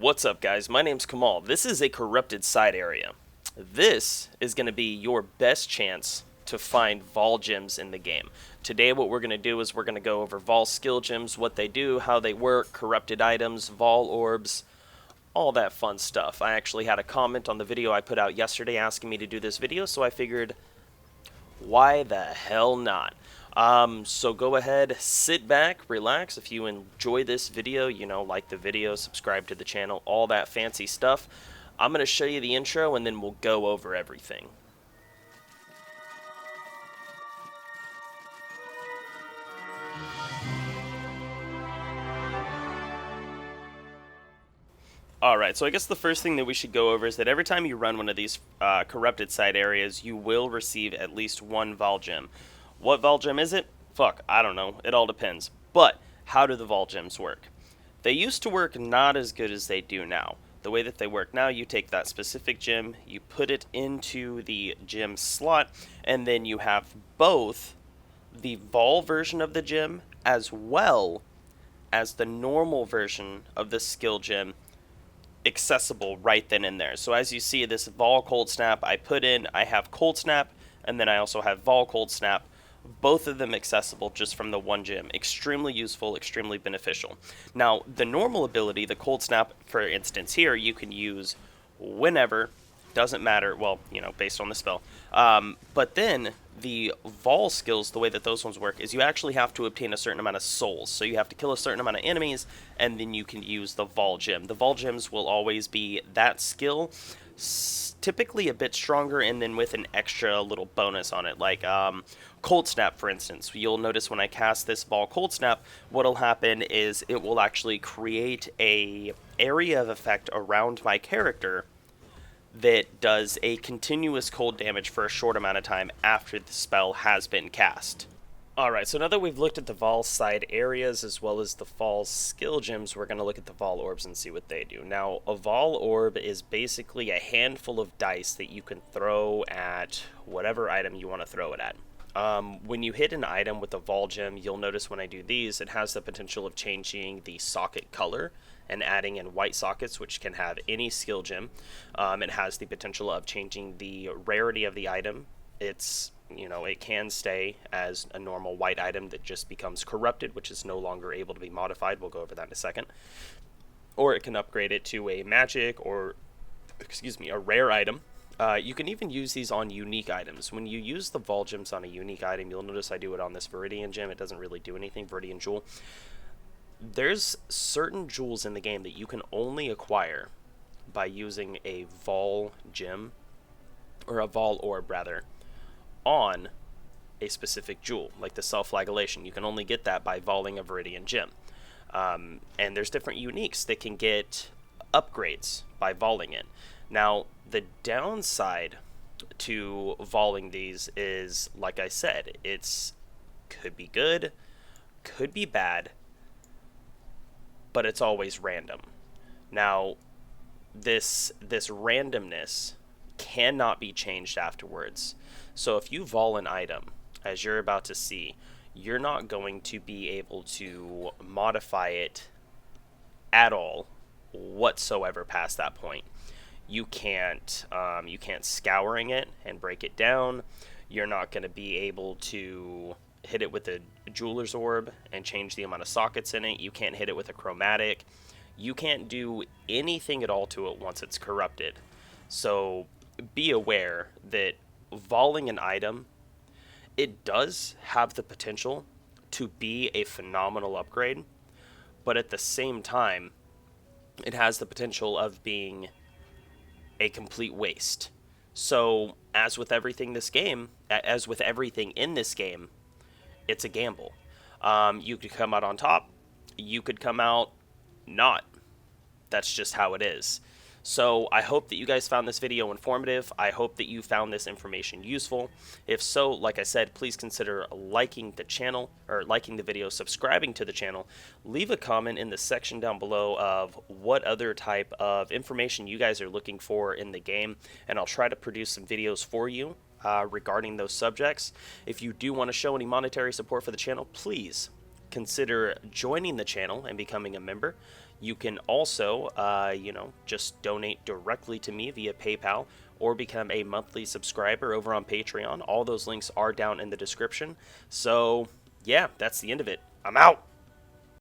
What's up, guys? My name's Kamahl. This is a corrupted side area. This is going to be your best chance to find Vaal Gems in the game. Today what we're going to do is we're going to go over Vaal Skill Gems, what they do, how they work, corrupted items, Vaal Orbs, all that fun stuff. I actually had a comment on the video I put out yesterday asking me to do this video, so I figured, why the hell not? So go ahead, sit back, relax. If you enjoy this video, like the video, subscribe to the channel, all that fancy stuff. I'm going to show you the intro and then we'll go over everything. Alright, so I guess the first thing that we should go over is that every time you run one of these corrupted side areas, you will receive at least one Vaal Gem. What Vaal Gem is it? Fuck, I don't know. It all depends. But, how do the Vaal Gems work? They used to work not as good as they do now. The way that they work now, you take that specific gem, you put it into the gem slot, and then you have both the Vaal version of the gem as well as the normal version of the skill gem accessible right then and there. So as you see, this Vaal Cold Snap I put in, I have Cold Snap, and then I also have Vaal Cold Snap, both of them accessible just from the one gem. Extremely useful, extremely beneficial. Now, the normal ability, the Cold Snap, for instance here, you can use whenever, doesn't matter, well, based on the spell. But then, the Vaal skills, the way that those ones work, is you actually have to obtain a certain amount of souls. So you have to kill a certain amount of enemies, and then you can use the Vaal Gem. The Vaal Gems will always be that skill, typically a bit stronger, and then with an extra little bonus on it, like Cold Snap, for instance. You'll notice when I cast this Vaal Cold Snap, what'll happen is it will actually create a area of effect around my character that does a continuous cold damage for a short amount of time after the spell has been cast. Alright, so now that we've looked at the Vaal side areas as well as the Vaal skill gems, we're going to look at the Vaal Orbs and see what they do. Now, a Vaal Orb is basically a handful of dice that you can throw at whatever item you want to throw it at. When you hit an item with a Vaal Gem, you'll notice when I do these, it has the potential of changing the socket color and adding in white sockets, which can have any skill gem. It has the potential of changing the rarity of the item. It can stay as a normal white item that just becomes corrupted, which is no longer able to be modified. We'll go over that in a second. Or it can upgrade it to a magic or, a rare item. You can even use these on unique items. When you use the Vaal Gems on a unique item, you'll notice I do it on this Viridian Gem. It doesn't really do anything, Viridian Jewel. There's certain jewels in the game that you can only acquire by using a Vaal Gem, or a Vaal Orb rather, on a specific jewel, like the Self-Flagellation. You can only get that by Vaaling a Viridian Gem. And there's different uniques that can get upgrades by Vaaling it. Now, the downside to Vaaling these is, like I said, it's could be good, could be bad, but it's always random. Now, this randomness cannot be changed afterwards. So if you Vaal an item, as you're about to see, you're not going to be able to modify it at all whatsoever past that point. You can't scouring it and break it down. You're not going to be able to hit it with a jeweler's orb and change the amount of sockets in it. You can't hit it with a chromatic. You can't do anything at all to it once it's corrupted. So be aware that Vaaling an item, it does have the potential to be a phenomenal upgrade, but at the same time, it has the potential of being a complete waste. So, as with everything in this game, it's a gamble. You could come out on top, you could come out not. That's just how it is. So I hope that you guys found this video informative. I hope that you found this information useful. If so, like I said, please consider liking the channel, or liking the video, subscribing to the channel. Leave a comment in the section down below of what other type of information you guys are looking for in the game, and I'll try to produce some videos for you regarding those subjects. If you do want to show any monetary support for the channel, please consider joining the channel and becoming a member. You can also, just donate directly to me via PayPal or become a monthly subscriber over on Patreon. All those links are down in the description. So, yeah, that's the end of it. I'm out.